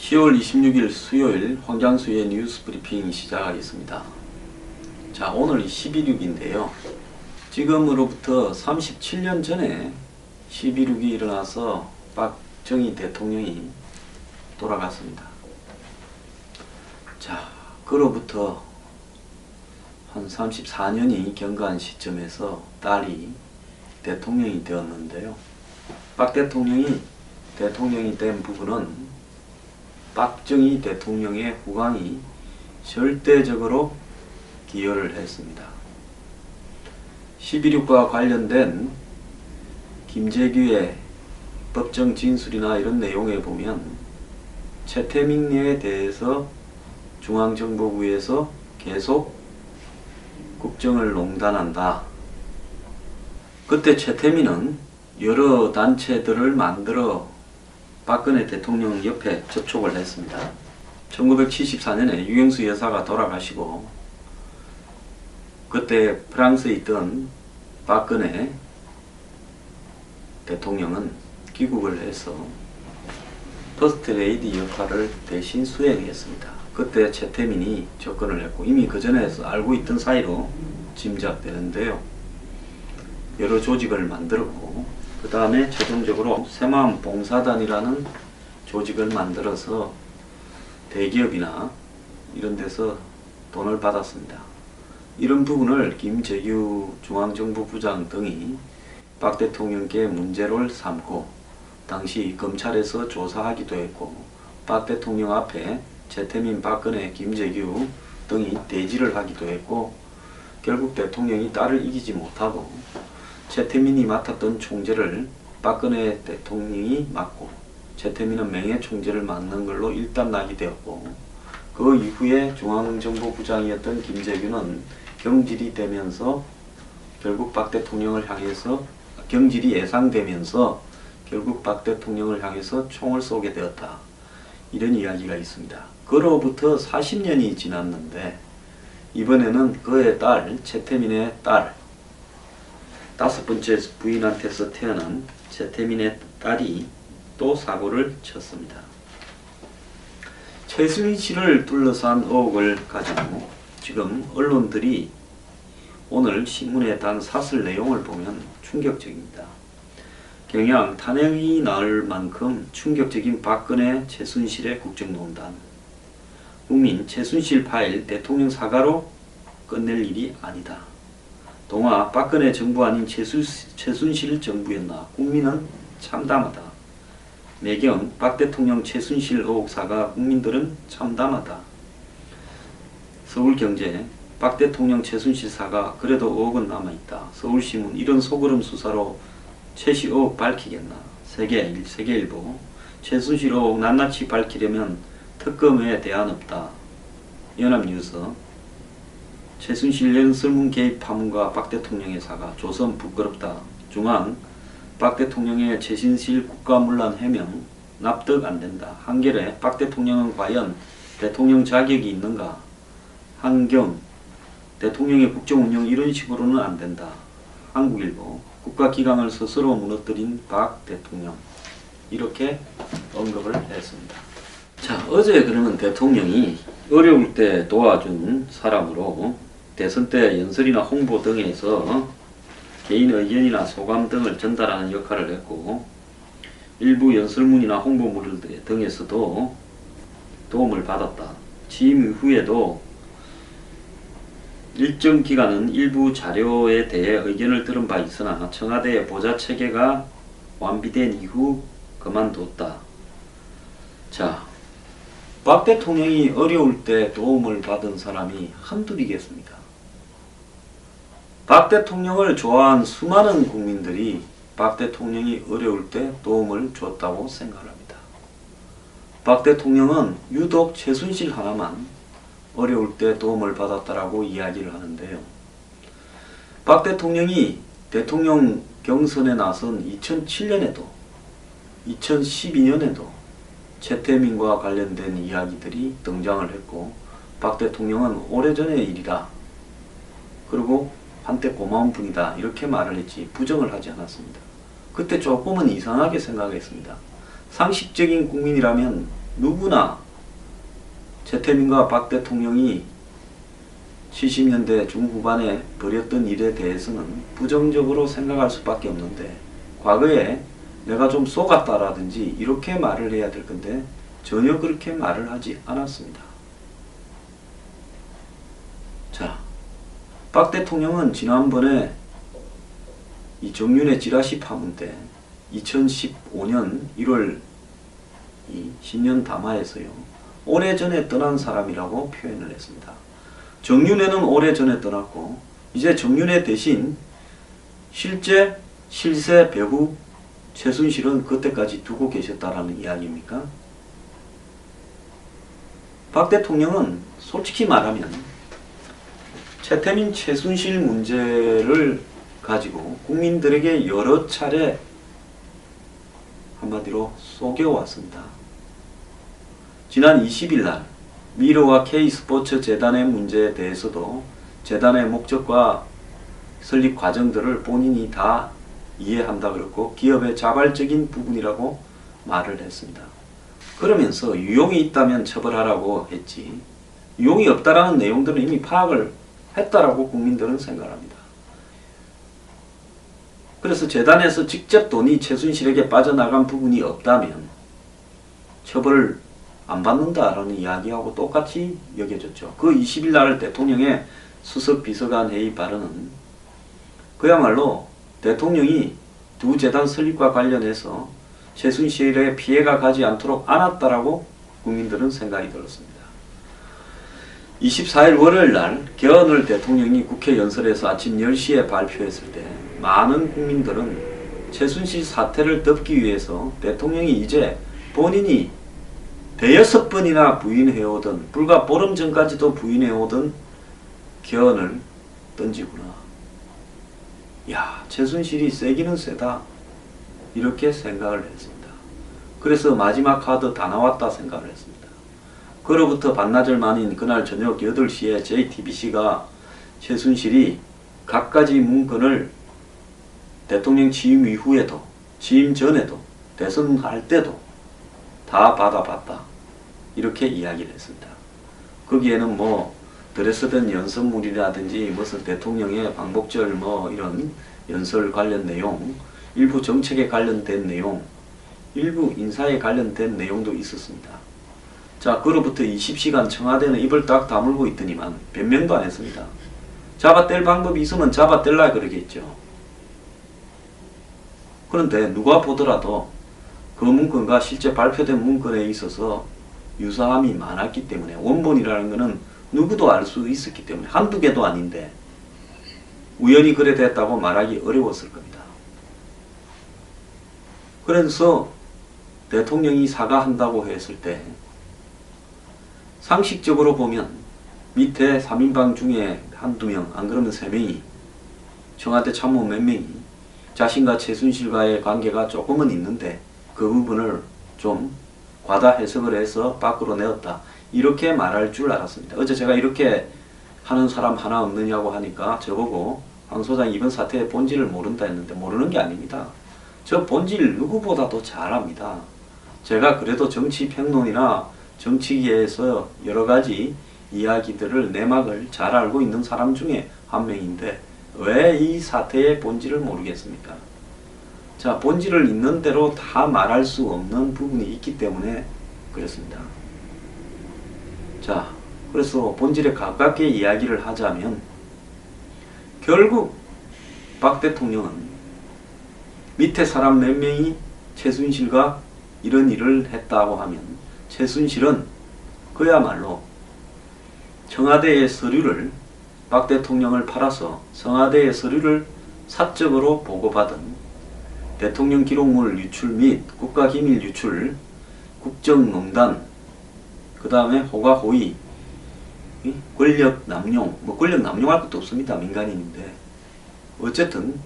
10월 26일 수요일 황장수의 뉴스 브리핑 시작하겠습니다. 자, 오늘 11.6인데요. 지금으로부터 37년 전에 11.6이 일어나서 박정희 대통령이 돌아갔습니다. 자, 그로부터 한 34년이 경과한 시점에서 딸이 대통령이 되었는데요. 박 대통령이 된 부분은 박정희 대통령의 후광이 절대적으로 기여를 했습니다. 11.6과 관련된 김재규의 법정 진술이나 이런 내용에 보면 최태민에 대해서 중앙정보부에서 계속 국정을 농단한다. 그때 최태민은 여러 단체들을 만들어 박근혜 대통령 옆에 접촉을 했습니다. 1974년에 유경수 여사가 돌아가시고 그때 프랑스에 있던 박근혜 대통령은 귀국을 해서 퍼스트 레이디 역할을 대신 수행했습니다. 그때 최태민이 접근을 했고 이미 그 전에서 알고 있던 사이로 짐작되는데요. 여러 조직을 만들었고 그 다음에 최종적으로 새마음 봉사단이라는 조직을 만들어서 대기업이나 이런 데서 돈을 받았습니다. 이런 부분을 김재규 중앙정보부장 등이 박 대통령께 문제를 삼고 당시 검찰에서 조사하기도 했고 박 대통령 앞에 최태민, 박근혜, 김재규 등이 대지를 하기도 했고 결국 대통령이 딸을 이기지 못하고 최태민이 맡았던 총재를 박근혜 대통령이 맡고 최태민은 명예총재를 맡는 걸로 일단락이 되었고 그 이후에 중앙정보부장이었던 김재규는 경질이 되면서 결국 박 대통령을 향해서 경질이 예상되면서 결국 박 대통령을 향해서 총을 쏘게 되었다. 이런 이야기가 있습니다. 그로부터 40년이 지났는데 이번에는 그의 딸, 최태민의 딸, 5번째 부인한테서 태어난 최태민의 딸이 또 사고를 쳤습니다. 최순실을 둘러싼 의혹을 가지고 지금 언론들이 오늘 신문에 단 사설 내용을 보면 충격적입니다. 경향 탄핵이 나을 만큼 충격적인 박근혜 최순실의 국정농단. 국민 최순실 파일 대통령 사과로 끝낼 일이 아니다. 동아 박근혜 정부 아닌 최순실 정부였나. 국민은 참담하다. 매경 박 대통령 최순실 의혹 사과 국민들은 참담하다. 서울경제 박 대통령 최순실 사과 그래도 의혹은 남아있다. 서울신문 이런 소그름 수사로 최씨 의혹 밝히겠나. 세계일보 최순실 의혹 낱낱이 밝히려면 특검에 대안 없다. 연합뉴스 최순실 연설문 개입 파문과 박 대통령의 사과 조선 부끄럽다. 중앙 박 대통령의 최순실 국가문란 해명 납득 안된다. 한겨레 박 대통령은 과연 대통령 자격이 있는가. 한경 대통령의 국정운영 이런 식으로는 안된다. 한국일보 국가기강을 스스로 무너뜨린 박 대통령 이렇게 언급을 했습니다. 자, 어제 그러면 대통령이 어려울 때 도와준 사람으로 대선 때 연설이나 홍보 등에서 개인 의견이나 소감 등을 전달하는 역할을 했고 일부 연설문이나 홍보물 등에서도 도움을 받았다. 취임 이후에도 일정 기간은 일부 자료에 대해 의견을 들은 바 있으나 청와대의 보좌체계가 완비된 이후 그만뒀다. 자, 박 대통령이 어려울 때 도움을 받은 사람이 한둘이겠습니까? 박 대통령을 좋아한 수많은 국민들이 박 대통령이 어려울 때 도움을 줬다고 생각합니다. 박 대통령은 유독 최순실 하나만 어려울 때 도움을 받았다라고 이야기를 하는데요. 박 대통령이 대통령 경선에 나선 2007년에도 2012년에도 최태민과 관련된 이야기들이 등장을 했고 박 대통령은 오래전의 일이다. 그리고 한때 고마운 분이다. 이렇게 말을 했지 부정을 하지 않았습니다. 그때 조금은 이상하게 생각했습니다. 상식적인 국민이라면 누구나 최태민과 박 대통령이 70년대 중후반에 벌였던 일에 대해서는 부정적으로 생각할 수밖에 없는데, 과거에 내가 좀 속았다라든지 이렇게 말을 해야 될 건데 전혀 그렇게 말을 하지 않았습니다. 자, 박 대통령은 지난번에 이 정윤회 찌라시 파문 때 2015년 1월 이 신년 담화에서요, 오래전에 떠난 사람이라고 표현을 했습니다. 정윤회는 오래전에 떠났고 이제 정윤회 대신 실세 배후 최순실은 그때까지 두고 계셨다라는 이야기입니까? 박 대통령은 솔직히 말하면 최태민 최순실 문제를 가지고 국민들에게 여러 차례 한마디로 속여왔습니다. 지난 20일 날 미르와 K스포츠 재단의 문제에 대해서도 재단의 목적과 설립 과정들을 본인이 다 이해한다 그랬고 기업의 자발적인 부분이라고 말을 했습니다. 그러면서 유용이 있다면 처벌하라고 했지, 유용이 없다라는 내용들은 이미 파악을 했다라고 국민들은 생각합니다. 그래서 재단에서 직접 돈이 최순실에게 빠져나간 부분이 없다면 처벌을 안 받는다라는 이야기하고 똑같이 여겨졌죠. 그 20일 날 대통령의 수석 비서관 회의 발언은 그야말로 대통령이 두 재단 설립과 관련해서 최순실에 피해가 가지 않도록 안았다라고 국민들은 생각이 들었습니다. 24일 월요일 날 개헌을 대통령이 국회 연설에서 아침 10시에 발표했을 때 많은 국민들은 최순실 사태를 덮기 위해서 대통령이 이제 본인이 대여섯 번이나 부인해오던, 불과 보름 전까지도 부인해오던 개헌을 던지구나. 야, 최순실이 세기는 세다. 이렇게 생각을 했습니다. 그래서 마지막 카드 다 나왔다 생각을 했습니다. 그로부터 반나절 만인 그날 저녁 8시에 JTBC가 최순실이 갖가지 문건을 대통령 취임 이후에도, 취임 전에도, 대선할 때도 다 받아봤다, 이렇게 이야기를 했습니다. 거기에는 뭐 드레스된 연설물이라든지 무슨 대통령의 방북절 뭐 이런 연설 관련 내용, 일부 정책에 관련된 내용, 일부 인사에 관련된 내용도 있었습니다. 자, 그로부터 20시간 청와대는 입을 딱 다물고 있더니만 변명도 안 했습니다. 잡아뗄 방법이 있으면 잡아뗄라 그러겠죠. 그런데 누가 보더라도 그 문건과 실제 발표된 문건에 있어서 유사함이 많았기 때문에, 원본이라는 것은 누구도 알 수 있었기 때문에, 한두 개도 아닌데 우연히 그래 됐다고 말하기 어려웠을 겁니다. 그래서 대통령이 사과한다고 했을 때 상식적으로 보면 밑에 3인방 중에 한두 명, 안 그러면 3명이, 청와대 참모 몇 명이 자신과 최순실과의 관계가 조금은 있는데 그 부분을 좀 과다 해석을 해서 밖으로 내었다, 이렇게 말할 줄 알았습니다. 어제 제가 이렇게 하는 사람 하나 없느냐고 하니까 저보고 황 소장이 이번 사태의 본질을 모른다 했는데, 모르는 게 아닙니다. 저 본질 누구보다도 잘 압니다. 제가 그래도 정치평론이나 정치계에서 여러가지 이야기들을, 내막을 잘 알고 있는 사람 중에 한 명인데 왜 이 사태의 본질을 모르겠습니까? 자, 본질을 있는 대로 다 말할 수 없는 부분이 있기 때문에 그렇습니다. 자, 그래서 본질에 가깝게 이야기를 하자면 결국 박 대통령은 밑에 사람 몇 명이 최순실과 이런 일을 했다고 하면 최순실은 그야말로 청와대의 서류를, 박 대통령을 팔아서 청와대의 서류를 사적으로 보고받은 대통령 기록물 유출 및 국가기밀 유출, 국정농단, 그 다음에 호가호의, 권력 남용, 뭐 권력 남용할 것도 없습니다. 민간인인데. 어쨌든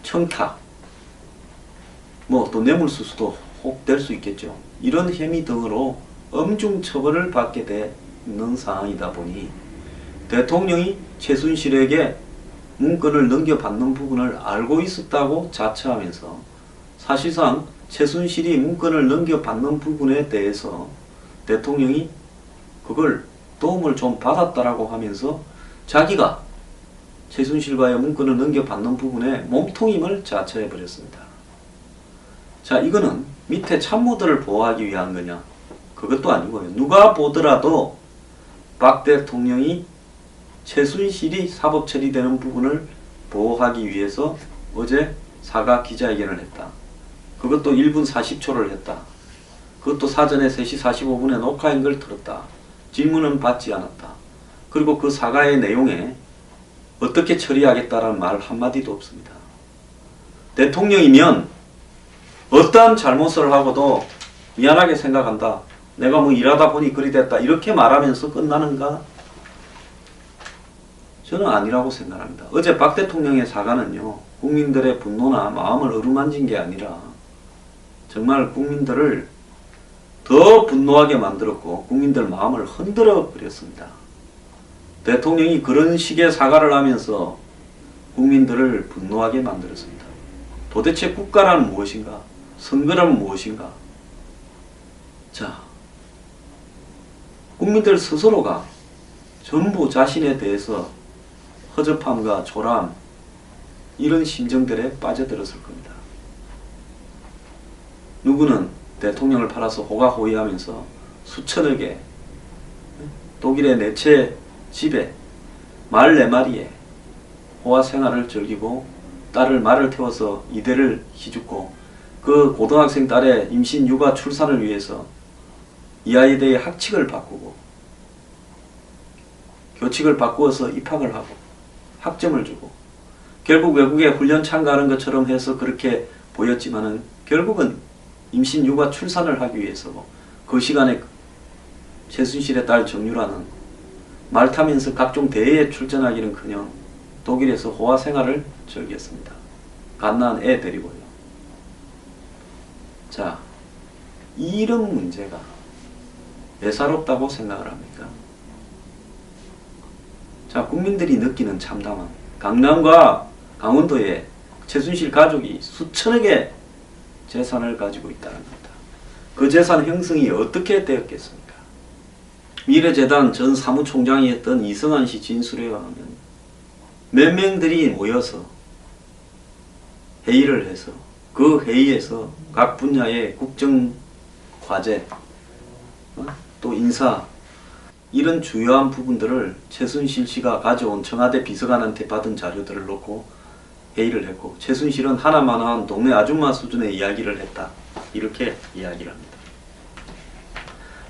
청탁, 뭐 또 뇌물수수도 혹 될 수 있겠죠. 이런 혐의 등으로 엄중 처벌을 받게 되는 상황이다 보니 대통령이 최순실에게 문건을 넘겨받는 부분을 알고 있었다고 자처하면서 사실상 최순실이 문건을 넘겨받는 부분에 대해서 대통령이 그걸 도움을 좀 받았다라고 하면서 자기가 최순실과의 문건을 넘겨받는 부분에 몸통임을 자처해버렸습니다. 자, 이거는 밑에 참모들을 보호하기 위한 거냐? 그것도 아니고요. 누가 보더라도 박 대통령이 최순실이 사법 처리되는 부분을 보호하기 위해서 어제 사과 기자회견을 했다. 그것도 1분 40초를 했다. 그것도 사전에 3시 45분에 녹화한 걸 들었다. 질문은 받지 않았다. 그리고 그 사과의 내용에 어떻게 처리하겠다라는 말 한마디도 없습니다. 대통령이면 어떠한 잘못을 하고도 미안하게 생각한다. 내가 뭐 일하다 보니 그리 됐다. 이렇게 말하면서 끝나는가? 저는 아니라고 생각합니다. 어제 박 대통령의 사과는요, 국민들의 분노나 마음을 어루만진 게 아니라 정말 국민들을 더 분노하게 만들었고 국민들 마음을 흔들어 버렸습니다. 대통령이 그런 식의 사과를 하면서 국민들을 분노하게 만들었습니다. 도대체 국가란 무엇인가? 선거란 무엇인가? 자, 국민들 스스로가 전부 자신에 대해서 허접함과 조람, 이런 심정들에 빠져들었을 겁니다. 누구는 대통령을 팔아서 호가호위하면서 수천억에 독일의 내체 집에 말 4마리에 호화 생활을 즐기고 딸을 말을 태워서 이대를 희죽고 그 고등학생 딸의 임신 육아 출산을 위해서 이 아이에 대해 학칙을 바꾸고 교칙을 바꾸어서 입학을 하고 학점을 주고 결국 외국에 훈련 참가하는 것처럼 해서 그렇게 보였지만은 결국은 임신 육아 출산을 하기 위해서고 그 시간에 최순실의 딸 정유라는 말 타면서 각종 대회에 출전하기는커녕 독일에서 호화 생활을 즐겼습니다. 갓난 애 데리고요. 자, 이런 문제가 예사롭다고 생각을 합니까? 자, 국민들이 느끼는 참담함. 강남과 강원도에 최순실 가족이 수천억의 재산을 가지고 있다는 겁니다. 그 재산 형성이 어떻게 되었겠습니까? 미래재단 전 사무총장이 했던 이성한 씨 진술에 의하면 몇 명들이 모여서 회의를 해서 그 회의에서 각 분야의 국정 과제, 또 인사, 이런 주요한 부분들을 최순실 씨가 가져온 청와대 비서관한테 받은 자료들을 놓고 회의를 했고 최순실은 하나만한 동네 아줌마 수준의 이야기를 했다. 이렇게 이야기를 합니다.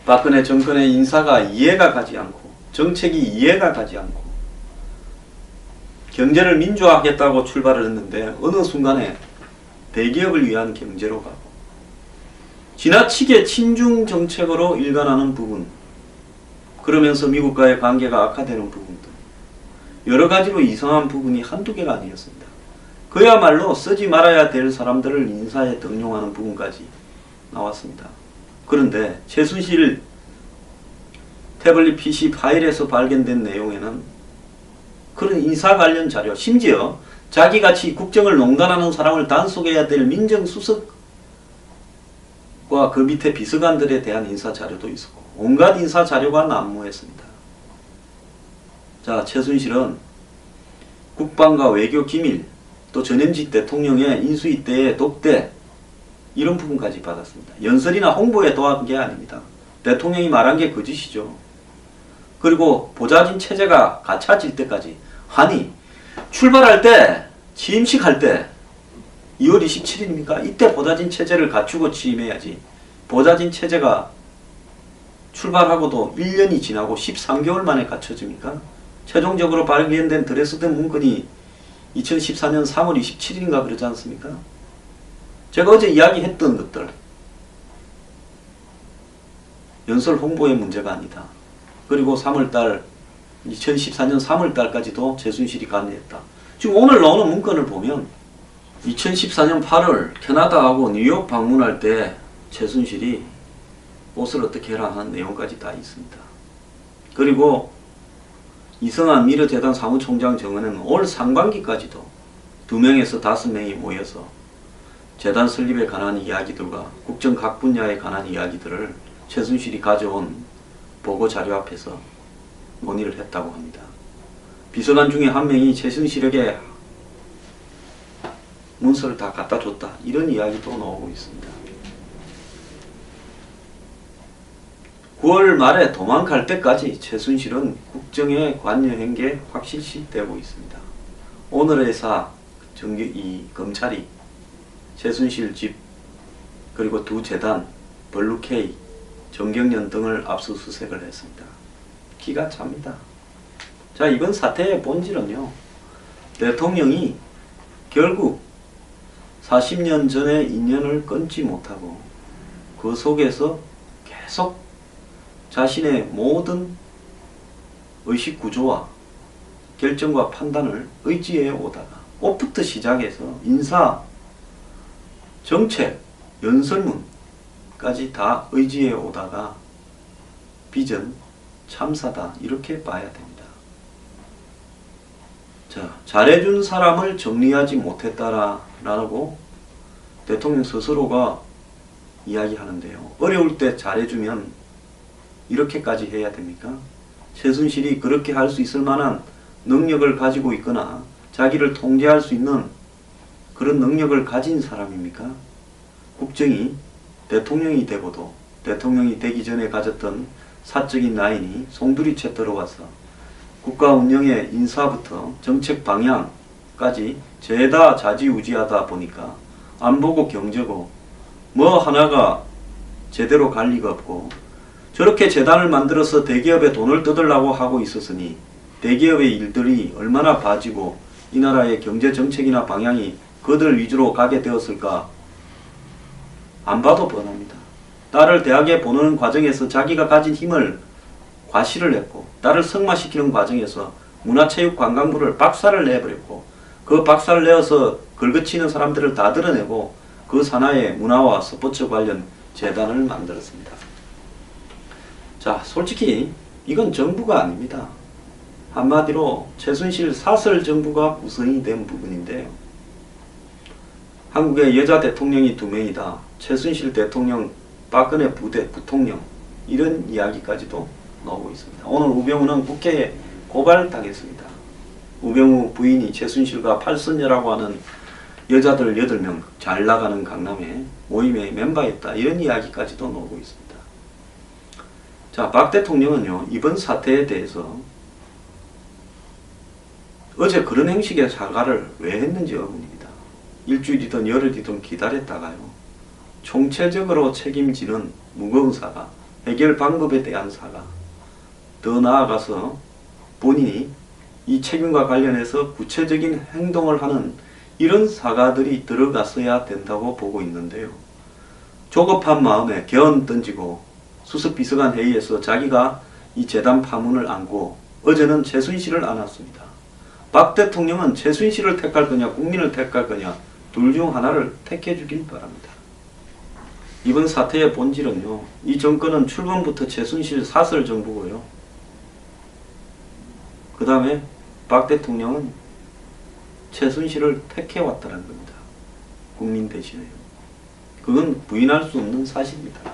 박근혜 정권의 인사가 이해가 가지 않고 정책이 이해가 가지 않고 경제를 민주화하겠다고 출발을 했는데 어느 순간에 대기업을 위한 경제로 가고 지나치게 친중 정책으로 일관하는 부분, 그러면서 미국과의 관계가 악화되는 부분들, 여러 가지로 이상한 부분이 한두 개가 아니었습니다. 그야말로 쓰지 말아야 될 사람들을 인사에 등용하는 부분까지 나왔습니다. 그런데 최순실 태블릿 PC 파일에서 발견된 내용에는 그런 인사 관련 자료, 심지어 자기같이 국정을 농단하는 사람을 단속해야 될 민정수석과 그 밑에 비서관들에 대한 인사 자료도 있었고 온갖 인사 자료가 난무했습니다. 자, 최순실은 국방과 외교 기밀, 또 전현직 대통령의 인수위 때의 독대, 이런 부분까지 받았습니다. 연설이나 홍보에 도와준 게 아닙니다. 대통령이 말한 게 거짓이죠. 그리고 보좌진 체제가 갖춰질 때까지, 아니 출발할 때, 취임식 할 때 2월 27일입니까? 이때 보좌진 체제를 갖추고 취임해야지. 보좌진 체제가 출발하고도 1년이 지나고 13개월 만에 갖춰집니까? 최종적으로 발견된 드레스덴 문건이 2014년 3월 27일인가 그러지 않습니까? 제가 어제 이야기했던 것들, 연설 홍보의 문제가 아니다. 그리고 3월달 2014년 3월달까지도 최순실이 관여했다. 지금 오늘 나오는 문건을 보면 2014년 8월 캐나다하고 뉴욕 방문할 때 최순실이 옷을 어떻게 해라 하는 내용까지 다 있습니다. 그리고 이성한 미래재단 사무총장 정원은 올 상반기까지도 2명에서 5명이 모여서 재단 설립에 관한 이야기들과 국정 각 분야에 관한 이야기들을 최순실이 가져온 보고 자료 앞에서 논의를 했다고 합니다. 비서관 중에 한 명이 최순실에게 문서를 다 갖다 줬다, 이런 이야기도 나오고 있습니다. 9월 말에 도망갈 때까지 최순실은 국정에 관여한 게 확실시 되고 있습니다. 오늘의 사 이 검찰이 최순실 집 그리고 두 재단 블루K, 정경련 등을 압수수색을 했습니다. 기가 찹니다. 자, 이번 사태의 본질은요, 대통령이 결국 40년 전의 인연을 끊지 못하고 그 속에서 계속 자신의 모든 의식구조와 결정과 판단을 의지해 오다가 옷부터 시작해서 인사, 정책, 연설문까지 다 의지해 오다가 빚은 참사다, 이렇게 봐야 됩니다. 자, 잘해준 사람을 정리하지 못했다라고 대통령 스스로가 이야기하는데요. 어려울 때 잘해주면 이렇게까지 해야 됩니까? 최순실이 그렇게 할 수 있을 만한 능력을 가지고 있거나 자기를 통제할 수 있는 그런 능력을 가진 사람입니까? 국정이 대통령이 되고도 대통령이 되기 전에 가졌던 사적인 라인이 송두리째 들어와서 국가 운영의 인사부터 정책 방향까지 죄다 좌지우지하다 보니까 안보고 경제고 뭐 하나가 제대로 갈 리가 없고, 저렇게 재단을 만들어서 대기업에 돈을 뜯으려고 하고 있었으니 대기업의 일들이 얼마나 봐지고 이 나라의 경제 정책이나 방향이 그들 위주로 가게 되었을까? 안 봐도 뻔합니다. 딸을 대학에 보내는 과정에서 자기가 가진 힘을 과시를 했고, 딸을 승마시키는 과정에서 문화체육관광부를 박살을 내버렸고, 그 박살을 내어서 긁어치는 사람들을 다 드러내고 그 산하의 문화와 스포츠 관련 재단을 만들었습니다. 자, 솔직히 이건 정부가 아닙니다. 한마디로 최순실 사설 정부가 구성이 된 부분인데요. 한국의 여자 대통령이 2명이다. 최순실 대통령, 박근혜 부통령, 이런 이야기까지도 나오고 있습니다. 오늘 우병우는 국회에 고발당했습니다. 우병우 부인이 최순실과 팔선녀라고 하는 여자들 8명 잘 나가는 강남의 모임의 멤버였다, 이런 이야기까지도 나오고 있습니다. 자, 박 대통령은요, 이번 사태에 대해서 어제 그런 행식의 사과를 왜 했는지 의문입니다. 일주일이든 열흘이든 기다렸다가요, 총체적으로 책임지는 무거운 사과, 해결 방법에 대한 사과, 더 나아가서 본인이 이 책임과 관련해서 구체적인 행동을 하는 이런 사과들이 들어갔어야 된다고 보고 있는데요. 조급한 마음에 개헌 던지고 수석비서관 회의에서 자기가 이 재단 파문을 안고 어제는 최순실을 안았습니다. 박 대통령은 최순실을 택할 거냐 국민을 택할 거냐, 둘 중 하나를 택해 주길 바랍니다. 이번 사태의 본질은요, 이 정권은 출범부터 최순실 사설 정부고요, 그 다음에 박 대통령은 최순실을 택해 왔다는 겁니다. 국민 대신에요. 그건 부인할 수 없는 사실입니다.